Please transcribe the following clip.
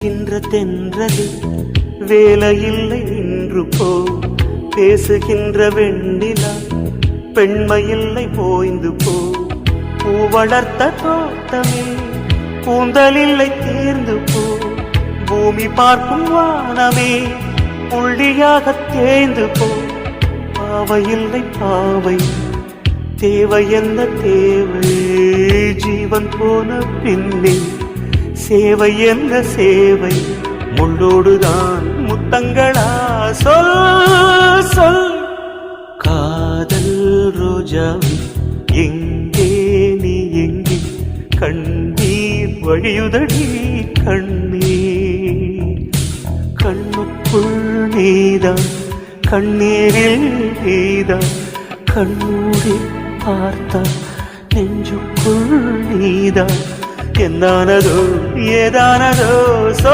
வீசுகின்ற தென்றலில் வேலையில்லை நின்று போ. பேசுகின்ற வெண்ணிலா பெண்மையில்லை போய்ந்து போ. பூ வளர்த்த தோட்டமே கூந்தலில்லை தேர்ந்து போ. பூமி பார்க்கும் வானமே புள்ளியாக தேய்ந்து போ. பாவையில்லை பாவை தேவை என்ன தேவை? ஜீவன் போன பின்னே சேவை என்ன சேவை? முள்ளோடுதான் முத்தங்களா? சொல் சொல். காதல் ரோஜாவே எங்கே நீ எங்கே? கண்ணீர் வழியுதடி கண்ணீர். கண்ணுக்குள் நீதான் கண்ணீரில் நீதான். கண்ணூரி பார்த்தா நெஞ்சுக்குள் நீதான். என்னானதோ ஏதானதோ